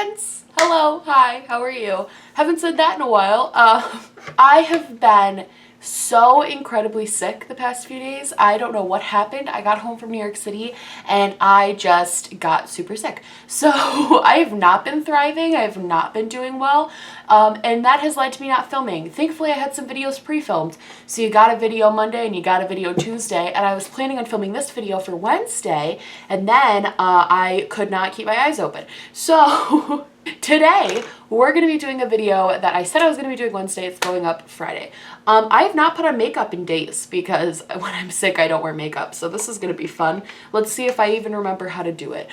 friends! Hello, hi, how are you? Haven't said that in a while. I have been so incredibly sick the past few days. I don't know what happened. I got home from New York City and I just got super sick. So I have not been thriving. I have not been doing well. And that has led to me not filming. Thankfully, I had some videos pre-filmed. So you got a video Monday and you got a video Tuesday. And I was planning on filming this video for Wednesday. And then I could not keep my eyes open. So today, we're going to be doing a video that I said I was going to be doing Wednesday. It's going up Friday. I have not put on makeup in days because when I'm sick, I don't wear makeup. So this is going to be fun. Let's see if I even remember how to do it.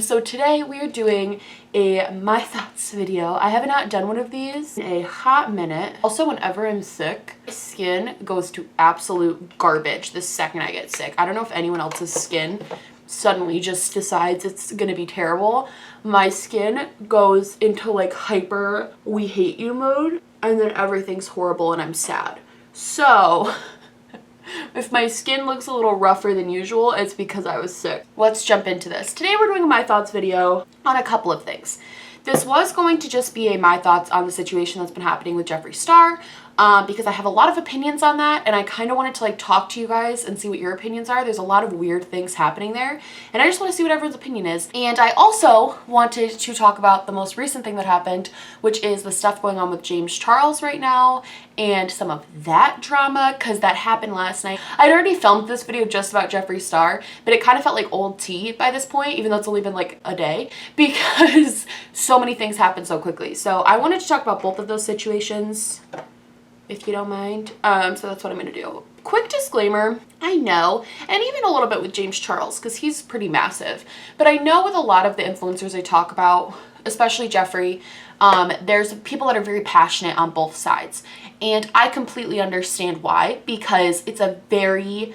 So today we are doing a My Thoughts video. I have not done one of these in a hot minute. Also, whenever I'm sick, my skin goes to absolute garbage the second I get sick. I don't know if anyone else's skin suddenly just decides it's gonna be terrible. My skin goes into like hyper we hate you mode, and then everything's horrible and I'm sad. So if my skin looks a little rougher than usual, it's because I was sick. Let's jump into this. Today we're doing a My Thoughts video on a couple of things. This was going to just be a My Thoughts on the situation that's been happening with Jeffree Star, because I have a lot of opinions on that and I kind of wanted to like talk to you guys and see what your opinions are. There's a lot of weird things happening there and I just want to see what everyone's opinion is. And I also wanted to talk about the most recent thing that happened, which is the stuff going on with James Charles right now and some of that drama, because that happened last night. I'd already filmed this video just about Jeffree Star, but it kind of felt like old tea by this point, even though it's only been like a day, because so many things happened so quickly. So I wanted to talk about both of those situations, if you don't mind. So that's what I'm gonna do. Quick disclaimer, I know, and even a little bit with James Charles, because he's pretty massive, but I know with a lot of the influencers I talk about, especially Jeffree, there's people that are very passionate on both sides. And I completely understand why, because it's a very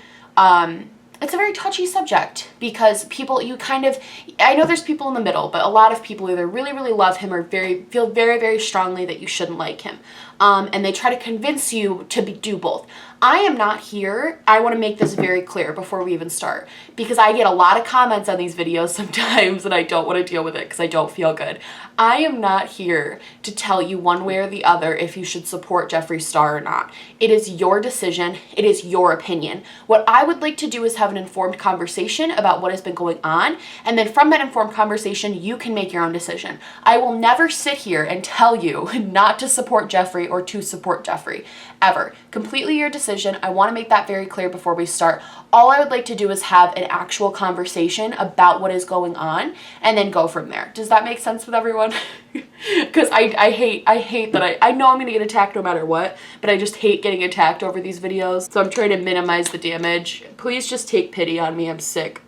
touchy subject, because people, I know there's people in the middle, but a lot of people either really, really love him or feel very, very strongly that you shouldn't like him. And they try to convince you to do both. I am not here. I want to make this very clear before we even start, because I get a lot of comments on these videos sometimes and I don't want to deal with it because I don't feel good. I am not here to tell you one way or the other if you should support Jeffree Star or not. It is your decision. It is your opinion. What I would like to do is have an informed conversation about what has been going on, and then from that informed conversation, you can make your own decision. I will never sit here and tell you not to support Jeffree or to support Jeffree, ever. Completely your decision. I want to make that very clear before we start. All I would like to do is have an actual conversation about what is going on and then go from there. Does that make sense with everyone? Because I hate that I know I'm going to get attacked no matter what, but I just hate getting attacked over these videos. So I'm trying to minimize the damage. Please just take pity on me. I'm sick.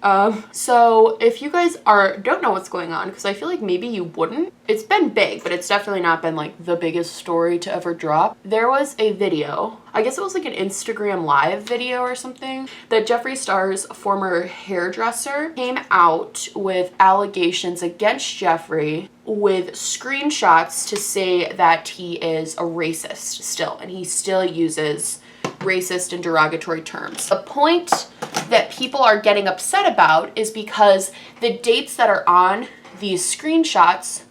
So if you guys don't know what's going on, because I feel like maybe you wouldn't. It's been big, but it's definitely not been like the biggest story to ever drop. There was a video, I guess it was like an Instagram live video or something, that Jeffree Star's former hairdresser came out with allegations against Jeffree with screenshots to say that he is a racist still, and he still uses racist and derogatory terms. The point that people are getting upset about is because the dates that are on these screenshots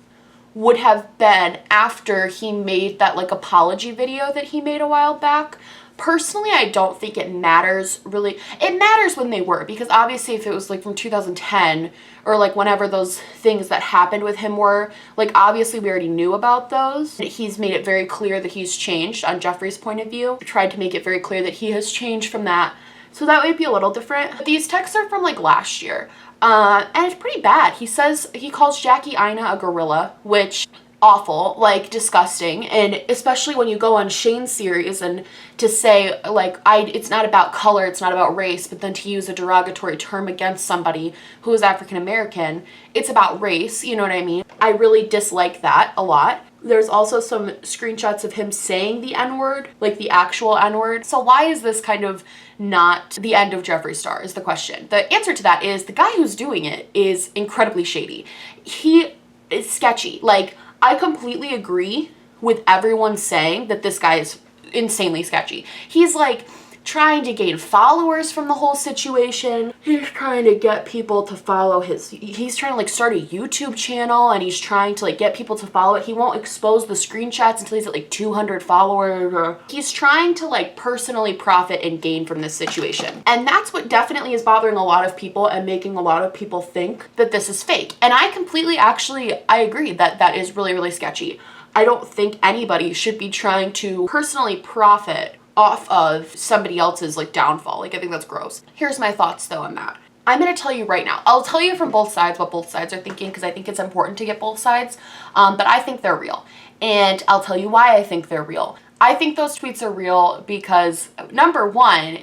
would have been after he made that like apology video that he made a while back. Personally, I don't think it matters really. It matters when they were, because obviously if it was like from 2010 or like whenever those things that happened with him were, like obviously we already knew about those. He's made it very clear that he's changed on Jeffree's point of view. Tried to make it very clear that he has changed from that. So that would be a little different. But these texts are from like last year. And it's pretty bad. He calls Jackie Aina a gorilla, which awful, like disgusting. And especially when you go on Shane's series and to say like, it's not about color, it's not about race, but then to use a derogatory term against somebody who is African American, it's about race, you know what I mean? I really dislike that a lot. There's also some screenshots of him saying the N-word, like the actual N-word. So why is this kind of not the end of Jeffree Star is the question. The answer to that is the guy who's doing it is incredibly shady. He is sketchy. Like, I completely agree with everyone saying that this guy is insanely sketchy. He's like trying to gain followers from the whole situation. He's trying to get people to follow he's trying to like start a YouTube channel, and he's trying to like get people to follow it. He won't expose the screenshots until he's at like 200 followers. He's trying to like personally profit and gain from this situation. And that's what definitely is bothering a lot of people and making a lot of people think that this is fake. And I completely I agree that that is really, really sketchy. I don't think anybody should be trying to personally profit off of somebody else's like downfall. Like, I think that's gross. Here's my thoughts though on that. I'm going to tell you right now. I'll tell you from both sides what both sides are thinking, because I think it's important to get both sides. But I think they're real. And I'll tell you why I think they're real. I think those tweets are real because, number one,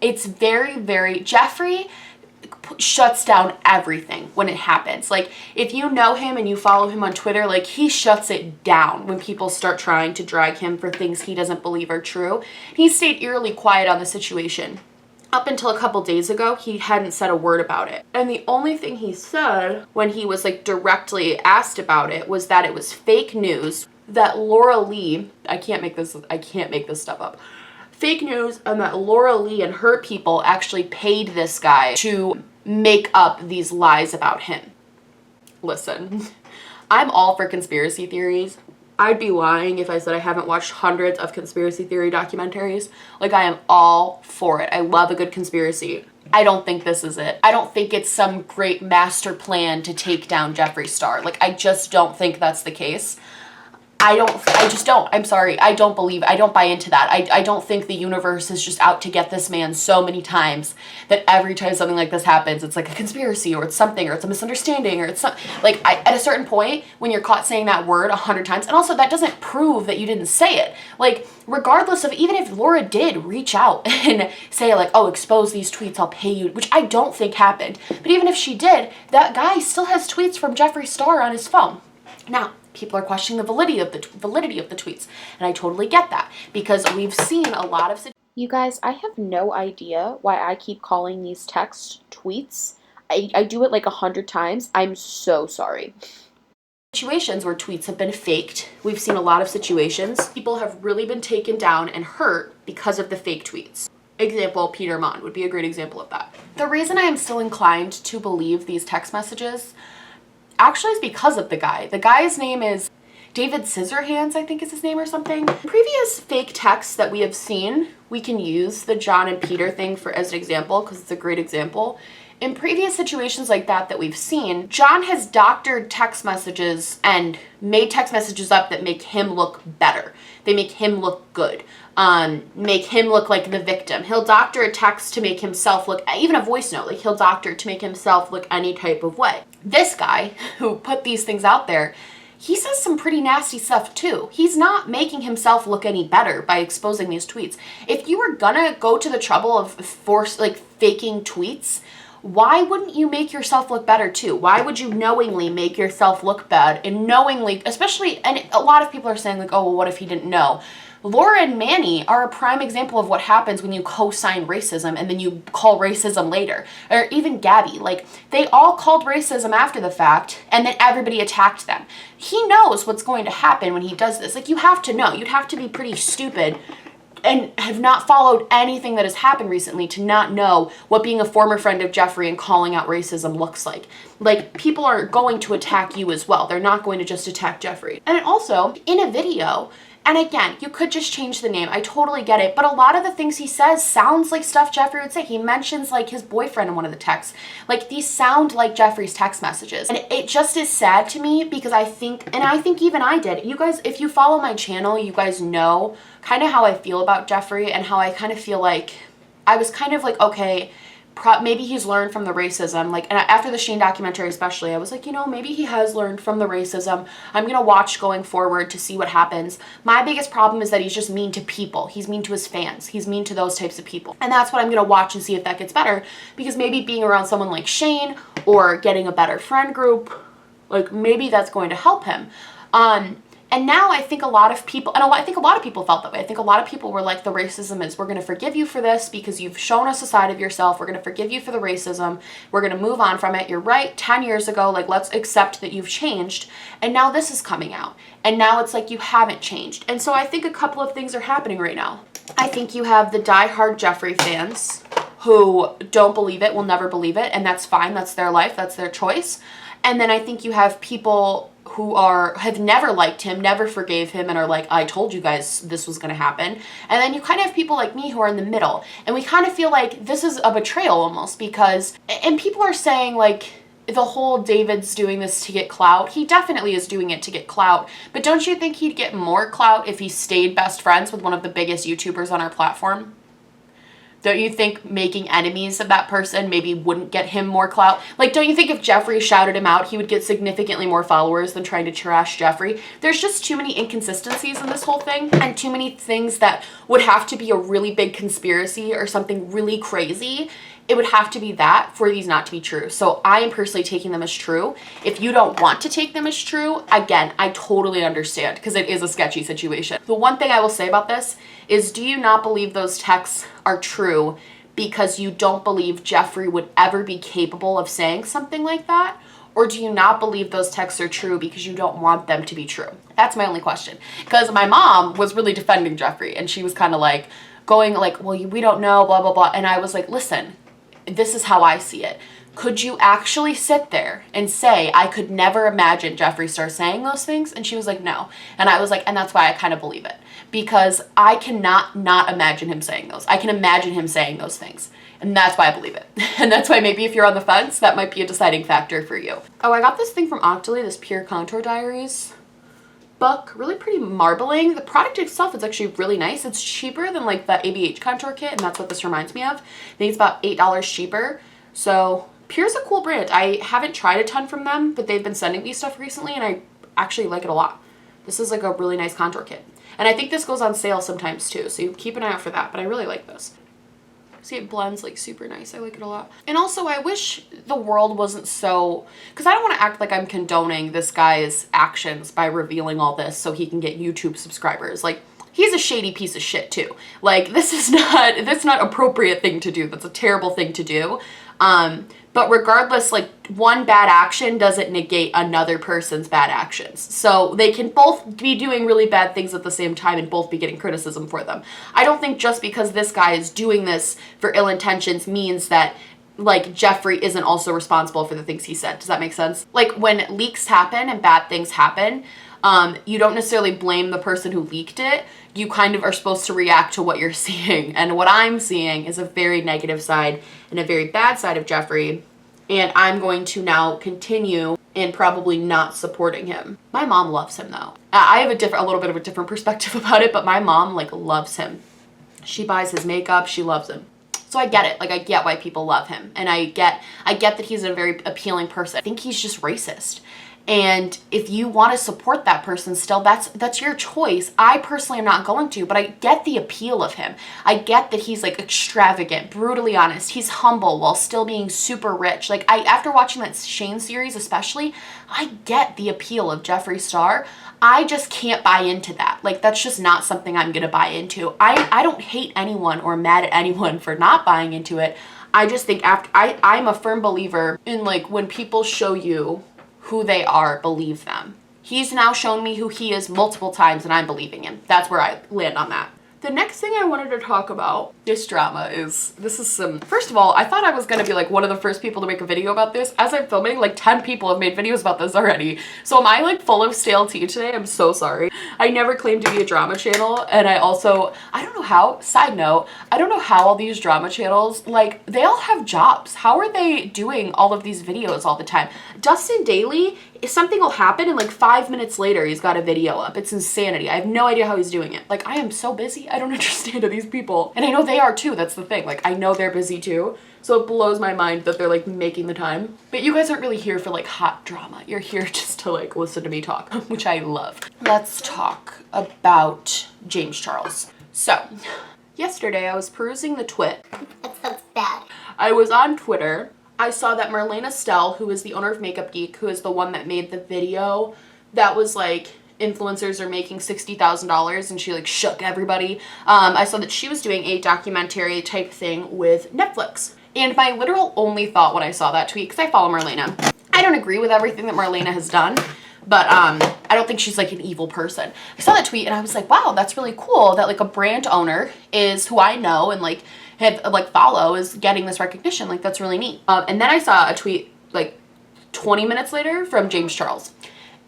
it's very, very... Jeffree shuts down everything when it happens. Like, if you know him and you follow him on Twitter, like, he shuts it down when people start trying to drag him for things he doesn't believe are true. He stayed eerily quiet on the situation. Up until a couple days ago, he hadn't said a word about it. And the only thing he said when he was like directly asked about it was that it was fake news, that Laura Lee, I can't make this stuff up. Fake news, and that Laura Lee and her people actually paid this guy to make up these lies about him. Listen, I'm all for conspiracy theories. I'd be lying if I said I haven't watched hundreds of conspiracy theory documentaries. Like, I am all for it. I love a good conspiracy. I don't think this is it. I don't think it's some great master plan to take down Jeffree Star. Like, I just don't think that's the case. I just don't. I'm sorry. I don't buy into that. I don't think the universe is just out to get this man so many times that every time something like this happens, it's like a conspiracy, or it's something, or it's a misunderstanding, or it's something. Like, at a certain point, when you're caught saying that word 100 times, and also that doesn't prove that you didn't say it. Like, regardless of, even if Laura did reach out and say like, oh, expose these tweets, I'll pay you, which I don't think happened. But even if she did, that guy still has tweets from Jeffree Star on his phone. Now, people are questioning the validity of the tweets, and I totally get that, because we've seen a lot of... You guys, I have no idea why I keep calling these texts tweets. I do it like 100 times. I'm so sorry. Situations where tweets have been faked. We've seen a lot of situations. People have really been taken down and hurt because of the fake tweets. Example, Peter Mon would be a great example of that. The reason I am still inclined to believe these text messages actually is because of the guy. The guy's name is David Scissorhands, I think is his name, or something. Previous fake texts that we have seen, we can use the John and Peter thing as an example, because it's a great example. In previous situations like that we've seen, John has doctored text messages and made text messages up that make him look better. They make him look good. Make him look like the victim. He'll doctor a text to make himself look, even a voice note, like he'll doctor to make himself look any type of way. This guy who put these things out there, he says some pretty nasty stuff too. He's not making himself look any better by exposing these tweets. If you were gonna go to the trouble of faking tweets, why wouldn't you make yourself look better too? Why would you knowingly make yourself look bad, and knowingly, especially, and a lot of people are saying like, oh, well, what if he didn't know? Laura and Manny are a prime example of what happens when you co-sign racism and then you call racism later. Or even Gabby, like, they all called racism after the fact and then everybody attacked them. He knows what's going to happen when he does this. Like, you have to know. You'd have to be pretty stupid and have not followed anything that has happened recently to not know what being a former friend of Jeffree and calling out racism looks like. Like, people are going to attack you as well. They're not going to just attack Jeffree. And also, in a video, and again, you could just change the name. I totally get it. But a lot of the things he says sounds like stuff Jeffree would say. He mentions like his boyfriend in one of the texts. Like, these sound like Jeffree's text messages. And it just is sad to me because I think even I did. You guys, if you follow my channel, you guys know kind of how I feel about Jeffree and how I kind of feel like I was kind of like, okay, maybe he's learned from the racism. Like, and after the Shane documentary especially, I was like, you know, maybe he has learned from the racism. I'm gonna watch going forward to see what happens. My biggest problem is that he's just mean to people. He's mean to his fans. He's mean to those types of people. And that's what I'm gonna watch and see if that gets better, because maybe being around someone like Shane or getting a better friend group, like, maybe that's going to help him. And now I think a lot of people, and I think a lot of people felt that way. I think a lot of people were like, the racism is, we're going to forgive you for this because you've shown us a side of yourself. We're going to forgive you for the racism. We're going to move on from it. You're right. 10 years ago, like, let's accept that you've changed. And now this is coming out. And now it's like you haven't changed. And so I think a couple of things are happening right now. I think you have the diehard Jeffree fans who don't believe it, will never believe it, and that's fine. That's their life. That's their choice. And then I think you have people who have never liked him, never forgave him, and are like, I told you guys this was going to happen. And then you kind of have people like me who are in the middle. And we kind of feel like this is a betrayal almost because, and people are saying like, the whole David's doing this to get clout. He definitely is doing it to get clout. But don't you think he'd get more clout if he stayed best friends with one of the biggest YouTubers on our platform? Don't you think making enemies of that person maybe wouldn't get him more clout? Like, don't you think if Jeffree shouted him out, he would get significantly more followers than trying to trash Jeffree? There's just too many inconsistencies in this whole thing and too many things that would have to be a really big conspiracy or something really crazy. It would have to be that for these not to be true. So I am personally taking them as true. If you don't want to take them as true, again, I totally understand because it is a sketchy situation. The one thing I will say about this is, do you not believe those texts are true because you don't believe Jeffree would ever be capable of saying something like that? Or do you not believe those texts are true because you don't want them to be true? That's my only question. Because my mom was really defending Jeffree and she was kind of like going like, well, we don't know, blah, blah, blah. And I was like, listen, this is how I see it. Could you actually sit there and say, I could never imagine Jeffree Star saying those things? And she was like, no. And I was like, and that's why I kind of believe it. Because I cannot not imagine him saying those. I can imagine him saying those things. And that's why I believe it. And that's why maybe if you're on the fence, that might be a deciding factor for you. Oh, I got this thing from Octoly, this Pure Contour Diaries book. Really pretty marbling. The product itself is actually really nice. It's cheaper than like the ABH contour kit, and that's what this reminds me of. I think it's about $8 cheaper. So Pure's a cool brand. I haven't tried a ton from them, but they've been sending me stuff recently and I actually like it a lot. This is like a really nice contour kit. And I think this goes on sale sometimes too, so you keep an eye out for that, but I really like this. See, it blends like super nice. I like it a lot. And also I wish the world wasn't so, because I don't want to act like I'm condoning this guy's actions by revealing all this so he can get YouTube subscribers. Like, he's a shady piece of shit too. Like, that's not appropriate thing to do. That's a terrible thing to do. But regardless, like, one bad action doesn't negate another person's bad actions. So they can both be doing really bad things at the same time and both be getting criticism for them. I don't think just because this guy is doing this for ill intentions means that, like, Jeffree isn't also responsible for the things he said. Does that make sense? Like, when leaks happen and bad things happen, you don't necessarily blame the person who leaked it. You kind of are supposed to react to what you're seeing. And what I'm seeing is a very negative side and a very bad side of Jeffree. And I'm going to now continue in probably not supporting him. My mom loves him though. I have a little bit of a different perspective about it, but my mom like loves him. She buys his makeup. She loves him. So I get it. Like, I get why people love him. And I get that he's a very appealing person. I think he's just racist. And if you want to support that person still, that's your choice. I personally am not going to, but I get the appeal of him. I get that he's like extravagant, brutally honest. He's humble while still being super rich. Like, after watching that Shane series especially, I get the appeal of Jeffree Star. I just can't buy into that. Like, that's just not something I'm going to buy into. I don't hate anyone or mad at anyone for not buying into it. I just think I'm a firm believer in, like, when people show you who they are, believe them. He's now shown me who he is multiple times and I'm believing him. That's where I land on that. The next thing I wanted to talk about this drama is, first of all, I thought I was gonna be like one of the first people to make a video about this. As I'm filming, like 10 people have made videos about this already. So am I like full of stale tea today? I'm so sorry. I never claimed to be a drama channel, and I don't know how, side note, I don't know how all these drama channels, like, they all have jobs. How are they doing all of these videos all the time? Dustin Daily, if something will happen and like 5 minutes later he's got a video up. It's insanity. I have no idea how he's doing it. Like, I am so busy. I don't understand these people. And I know they are too. That's the thing. Like, I know they're busy too. So it blows my mind that they're like making the time. But you guys aren't really here for like hot drama. You're here just to like listen to me talk, which I love. Let's talk about James Charles. So yesterday I was perusing the twit. That sounds bad. I was on Twitter. I saw that Marlene Estelle, who is the owner of Makeup Geek, who is the one that made the video that was like, influencers are making $60,000 and she like shook everybody. I saw that she was doing a documentary type thing with Netflix. And my literal only thought when I saw that tweet, because I follow Marlena, I don't agree with everything that Marlena has done, But I don't think she's like an evil person. I saw that tweet and I was like, wow, that's really cool that like a brand owner is who I know and like have like follow is getting this recognition. Like that's really neat. And then I saw a tweet like 20 minutes later from James Charles.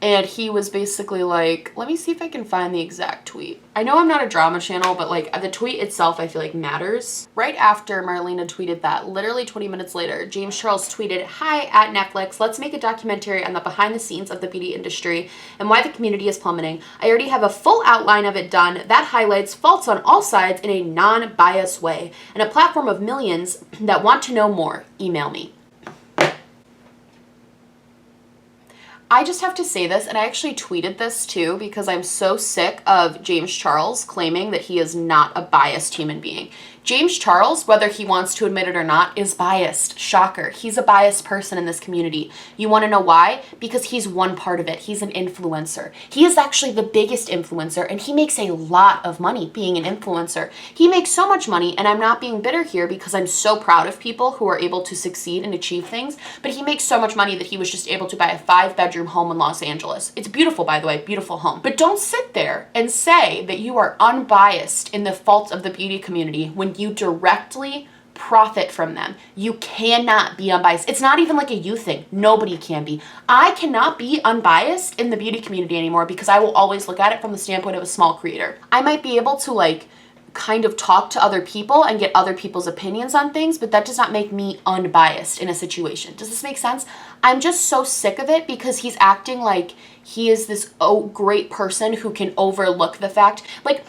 And he was basically like, let me see if I can find the exact tweet. I know I'm not a drama channel, but like the tweet itself I feel like matters. Right after Marlena tweeted that, literally 20 minutes later, James Charles tweeted, "Hi at Netflix, let's make a documentary on the behind the scenes of the beauty industry and why the community is plummeting. I already have a full outline of it done that highlights faults on all sides in a non-biased way and a platform of millions that want to know more. Email me." I just have to say this, and I actually tweeted this too because I'm so sick of James Charles claiming that he is not a biased human being. James Charles, whether he wants to admit it or not, is biased. Shocker. He's a biased person in this community. You want to know why? Because he's one part of it. He's an influencer. He is actually the biggest influencer, and he makes a lot of money being an influencer. He makes so much money, and I'm not being bitter here because I'm so proud of people who are able to succeed and achieve things, but he makes so much money that he was just able to buy a 5-bedroom home in Los Angeles. It's beautiful, by the way, beautiful home. But don't sit there and say that you are unbiased in the faults of the beauty community when you directly profit from them. You cannot be unbiased. It's not even like a you thing. Nobody can be. I cannot be unbiased in the beauty community anymore because I will always look at it from the standpoint of a small creator. I might be able to like kind of talk to other people and get other people's opinions on things, but that does not make me unbiased in a situation. Does this make sense? I'm just so sick of it because he's acting like he is this great person who can overlook the fact. Like,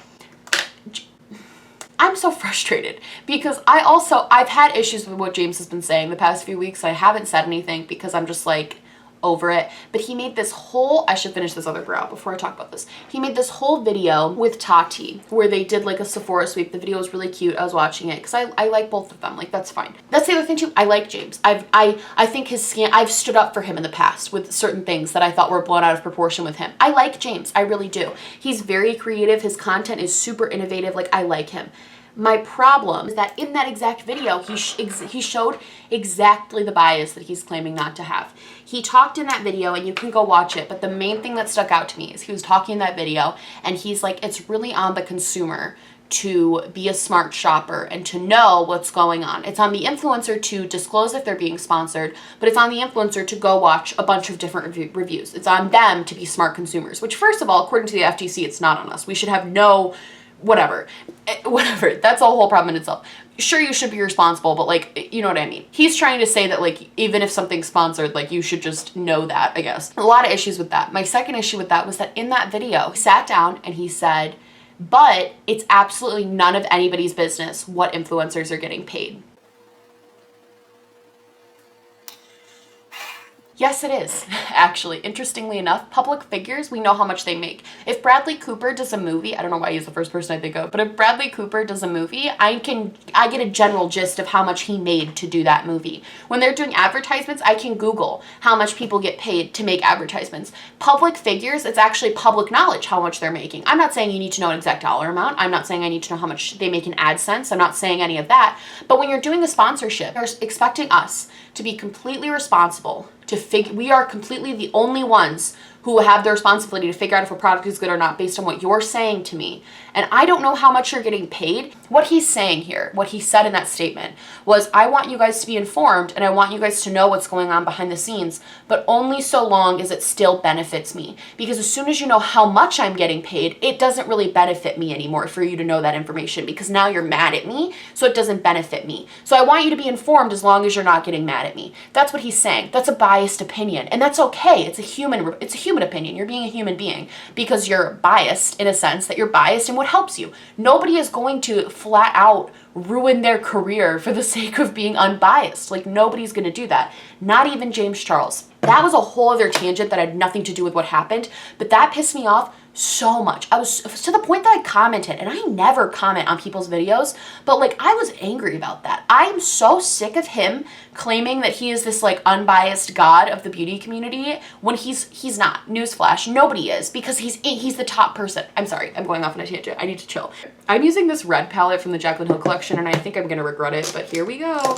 I'm so frustrated because I've had issues with what James has been saying the past few weeks. I haven't said anything because I'm just like over it. But he made this whole, I should finish this other brow before I talk about this. He made this whole video with Tati where they did like a Sephora sweep. The video was really cute. I was watching it because I like both of them. Like that's fine. That's the other thing too. I like James. I think his skin, I've stood up for him in the past with certain things that I thought were blown out of proportion with him. I like James. I really do. He's very creative. His content is super innovative. Like I like him. My problem is that in that exact video, he showed exactly the bias that he's claiming not to have. He talked in that video, and you can go watch it, but the main thing that stuck out to me is he was talking in that video, and he's like, it's really on the consumer to be a smart shopper and to know what's going on. It's on the influencer to disclose if they're being sponsored, but it's on the influencer to go watch a bunch of different reviews. It's on them to be smart consumers, which first of all, according to the FTC, it's not on us. We should have no whatever, that's a whole problem in itself. Sure, you should be responsible, but like, you know what I mean? He's trying to say that like, even if something's sponsored, like you should just know that, I guess. A lot of issues with that. My second issue with that was that in that video, he sat down and he said, but it's absolutely none of anybody's business what influencers are getting paid. Yes, it is, actually. Interestingly enough, public figures, we know how much they make. If Bradley Cooper does a movie, I don't know why he's the first person I think of, but if Bradley Cooper does a movie, I get a general gist of how much he made to do that movie. When they're doing advertisements, I can Google how much people get paid to make advertisements. Public figures, it's actually public knowledge how much they're making. I'm not saying you need to know an exact dollar amount. I'm not saying I need to know how much they make in AdSense. I'm not saying any of that. But when you're doing a sponsorship, you're expecting us to be completely responsible we are completely the only ones who have the responsibility to figure out if a product is good or not based on what you're saying to me. And I don't know how much you're getting paid. What he's saying here, what he said in that statement was, I want you guys to be informed and I want you guys to know what's going on behind the scenes, but only so long as it still benefits me. Because as soon as you know how much I'm getting paid, it doesn't really benefit me anymore for you to know that information because now you're mad at me, so it doesn't benefit me. So I want you to be informed as long as you're not getting mad at me. That's what he's saying. That's a biased opinion, and that's okay. It's a human opinion. You're being a human being because you're biased in a sense that you're biased in what helps you. Nobody is going to flat out ruin their career for the sake of being unbiased. Like nobody's going to do that. Not even James Charles. That was a whole other tangent that had nothing to do with what happened, but that pissed me off so much. I was to the point that I commented, and I never comment on people's videos, but like I was angry about that. I'm so sick of him claiming that he is this like unbiased god of the beauty community when he's not. Newsflash, nobody is, because he's the top person. I'm sorry, I'm going off on a tangent. I need to chill. I'm using this red palette from the Jaclyn Hill collection, and I think I'm gonna regret it, but here we go.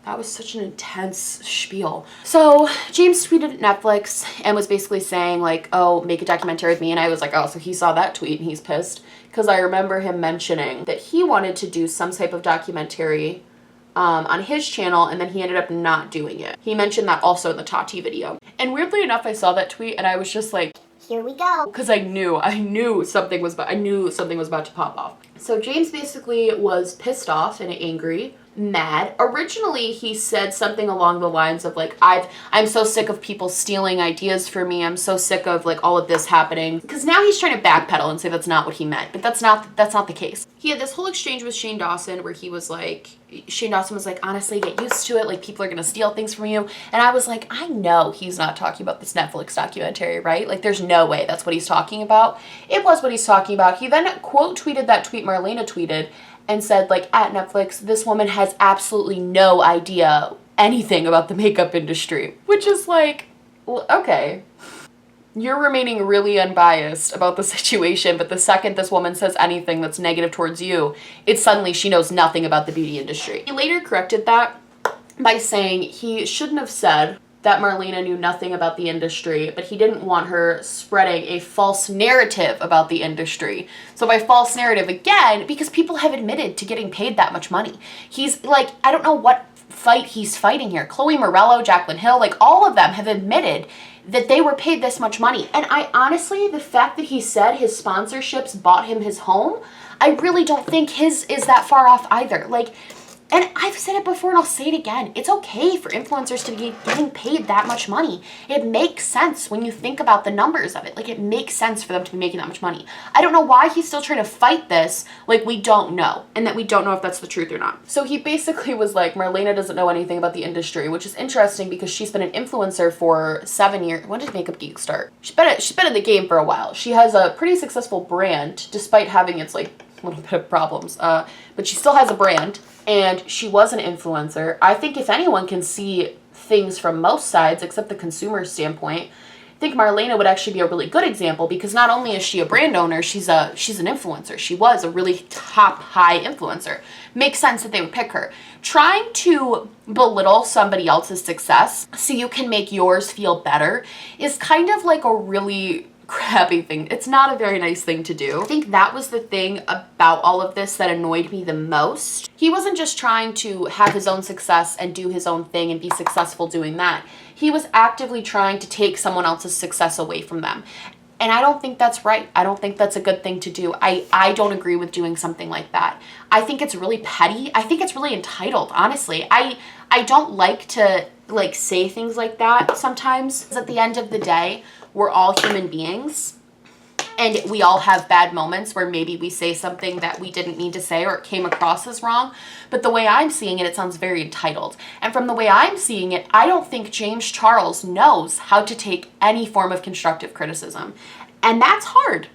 That was such an intense spiel. So James tweeted at Netflix and was basically saying like, oh, make a documentary with me. And I was like, oh, so he saw that tweet and he's pissed. Because I remember him mentioning that he wanted to do some type of documentary on his channel, and then he ended up not doing it. He mentioned that also in the Tati video. And weirdly enough, I saw that tweet and I was just like, here we go. Because I knew something was about to pop off. So James basically was pissed off and angry, mad. Originally, he said something along the lines of like, I'm so sick of people stealing ideas for me. I'm so sick of like all of this happening. Because now he's trying to backpedal and say that's not what he meant, but that's not the case. He had this whole exchange with Shane Dawson where Shane Dawson was like, honestly, get used to it. Like, people are gonna steal things from you. And I was like, I know he's not talking about this Netflix documentary, right? Like, there's no way that's what he's talking about. It was what he's talking about. He then quote tweeted that tweet Marlena tweeted and said, like, at Netflix, this woman has absolutely no idea anything about the makeup industry. Which is like, well, okay. You're remaining really unbiased about the situation, but the second this woman says anything that's negative towards you, it's suddenly she knows nothing about the beauty industry. He later corrected that by saying he shouldn't have said that Marlena knew nothing about the industry, but he didn't want her spreading a false narrative about the industry. So by false narrative, again, because people have admitted to getting paid that much money. He's like, I don't know what fight he's fighting here. Chloe Morello, Jaclyn Hill, like all of them have admitted that they were paid this much money. And I honestly, the fact that he said his sponsorships bought him his home, I really don't think his is that far off either. Like, and I've said it before and I'll say it again. It's okay for influencers to be getting paid that much money. It makes sense when you think about the numbers of it. Like, it makes sense for them to be making that much money. I don't know why he's still trying to fight this like we don't know, and that we don't know if that's the truth or not. So he basically was like, Marlena doesn't know anything about the industry, which is interesting because she's been an influencer for 7 years. When did Makeup Geek start? She's been in the game for a while. She has a pretty successful brand despite having its like little bit of problems, but she still has a brand. And she was an influencer. I think if anyone can see things from most sides, except the consumer standpoint, I think Marlena would actually be a really good example because not only is she a brand owner, she's an influencer. She was a really top high influencer. Makes sense that they would pick her. Trying to belittle somebody else's success so you can make yours feel better is kind of like a really crappy thing. It's not a very nice thing to do. I think that was the thing about all of this that annoyed me the most. He wasn't just trying to have his own success and do his own thing and be successful doing that. He was actively trying to take someone else's success away from them. And I don't think that's right. I don't think that's a good thing to do. I don't agree with doing something like that. I think it's really petty. I think it's really entitled, honestly. I don't like to like say things like that sometimes. At the end of the day, we're all human beings and we all have bad moments where maybe we say something that we didn't mean to say or it came across as wrong. But the way I'm seeing it, it sounds very entitled. And from the way I'm seeing it, I don't think James Charles knows how to take any form of constructive criticism. And that's hard.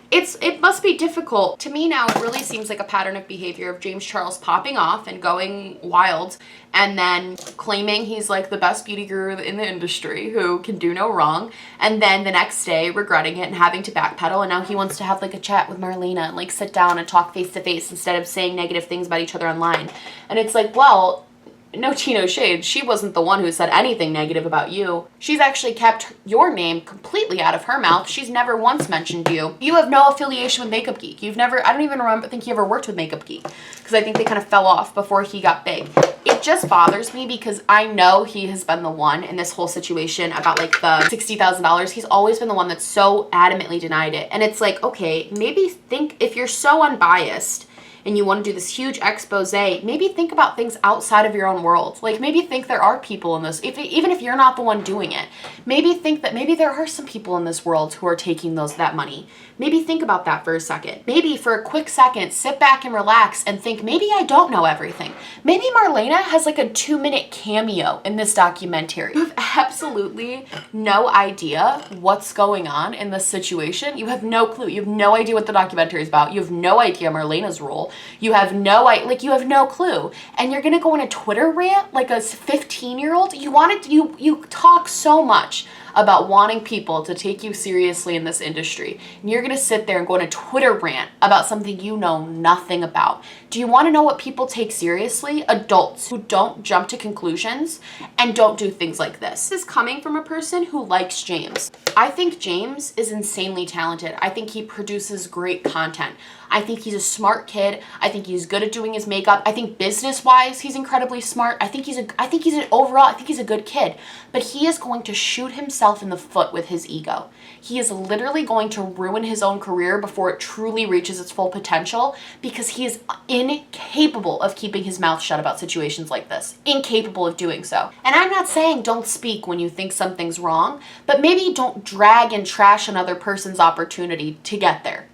It must be difficult. To me now, it really seems like a pattern of behavior of James Charles popping off and going wild and then claiming he's like the best beauty guru in the industry who can do no wrong, and then the next day regretting it and having to backpedal, and now he wants to have like a chat with Marlena and like sit down and talk face to face instead of saying negative things about each other online. And it's like, well, no tea, no shade. She wasn't the one who said anything negative about you. She's actually kept your name completely out of her mouth. She's never once mentioned you. You have no affiliation with Makeup Geek. I don't even think you ever worked with Makeup Geek because I think they kind of fell off before he got big. It just bothers me because I know he has been the one in this whole situation about like the $60,000. He's always been the one that's so adamantly denied it. And it's like, okay, maybe think if you're so unbiased and you want to do this huge expose, maybe think about things outside of your own world. Like maybe think there are people in this, even if you're not the one doing it, maybe think that maybe there are some people in this world who are taking that money. Maybe think about that for a second. Maybe for a quick second, sit back and relax and think, maybe I don't know everything. Maybe Marlena has like a 2-minute cameo in this documentary. You have absolutely no idea what's going on in this situation. You have no clue. You have no idea what the documentary is about. You have no idea Marlena's role. You have no clue. And you're gonna go on a Twitter rant like a 15-year-old? You talk so much about wanting people to take you seriously in this industry, and you're gonna sit there and go on a Twitter rant about something you know nothing about. Do you want to know what people take seriously? Adults who don't jump to conclusions and don't do things like this. This is coming from a person who likes James. I think James is insanely talented. I think he produces great content. I think he's a smart kid. I think he's good at doing his makeup. I think business-wise, he's incredibly smart. I think he's a good kid. But he is going to shoot himself in the foot with his ego. He is literally going to ruin his own career before it truly reaches its full potential because he is incapable of keeping his mouth shut about situations like this. Incapable of doing so. And I'm not saying don't speak when you think something's wrong, but maybe don't drag and trash another person's opportunity to get there.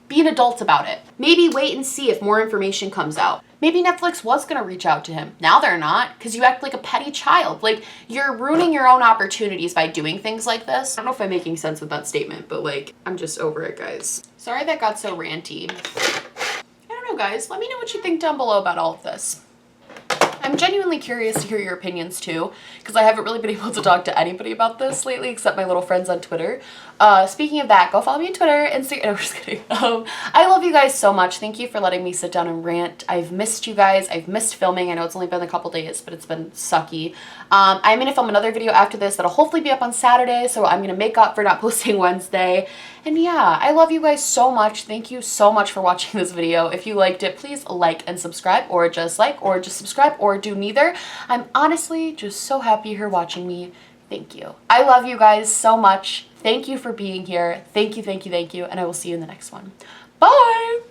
Be an adult about it. Maybe wait and see if more information comes out. Maybe Netflix was gonna reach out to him. Now they're not, because you act like a petty child. Like, you're ruining your own opportunities by doing things like this. I don't know if I'm making sense with that statement, but like, I'm just over it, guys. Sorry that got so ranty. I don't know, guys. Let me know what you think down below about all of this. I'm genuinely curious to hear your opinions too, because I haven't really been able to talk to anybody about this lately except my little friends on Twitter. Speaking of that, go follow me on Twitter, Instagram. No, I'm just kidding. I love you guys so much. Thank you for letting me sit down and rant. I've missed you guys. I've missed filming. I know it's only been a couple days, but it's been sucky. I'm gonna film another video after this that'll hopefully be up on Saturday, so I'm gonna make up for not posting Wednesday. And yeah, I love you guys so much. Thank you so much for watching this video. If you liked it, please like and subscribe, or just subscribe, or do neither. I'm honestly just so happy you're watching me. Thank you. I love you guys so much. Thank you for being here. Thank you, thank you, thank you, and I will see you in the next one. Bye!